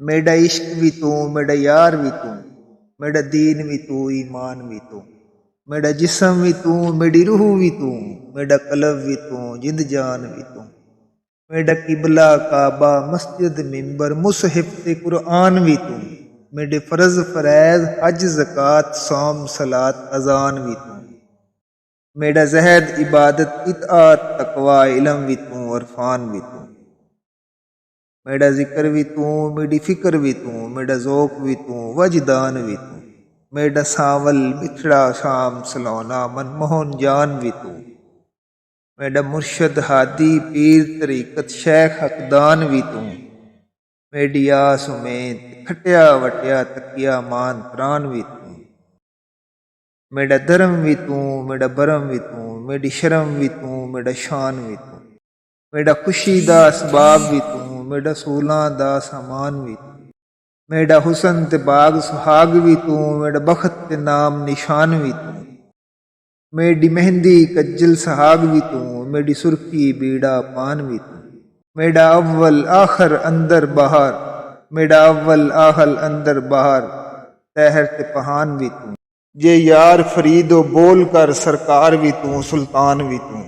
मेरा इश्क भी तू, मेरा यार भी तू, मेरा दीन भी तू, ईमान भी तू, मेरा जिस्म भी तू, मेरी रूह भी तू, मेरा कल्ब भी तू, जिंद जान भी तू, मेरा किबला काबा मस्जिद मिंबर मुसहिफ ते कुरआन भी तू, मेरे फर्ज फरैज हज ज़कात सौम सलात अजान भी तू, मेरा जहद इबादत इताअत तकवा इलम भी तू, अरफान भी तू, मेरा जिक्र भी तू, मेरी फिक्र भी तू, मेरा ज़ौक़ भी तू, वजदान भी तू, मेरा सावल बिछड़ा शाम सलौना मनमोहन जान भी तू, मेरा मुर्शद हादी पीर तरीकत शेख हकदान भी तू, मेरी आस उम्मीद खटिया वटिया तकिया मान प्राण भी तू, मेरा धर्म भी तू, मेरा बरम भी तू, मेरी शर्म भी तू, मेरा शान भी तू, मेरा खुशी दा असबाब भी तू, मेरा सूलां दा सामान भी तू, मेरा हुसन ते बाग सुहाग भी तू, मेरा बखत ते नाम निशान भी तू, मेरी मेहंदी कज्जल सहाग भी तू, मेरी सुर्खी बीड़ा पान भी तू, मेरा अव्वल आखर अंदर बाहर, मेरा अव्वल आहल अंदर बाहर, तहर ते पहान भी तू, जे यार फरीदो बोल कर सरकार भी तू, सुल्तान भी तू।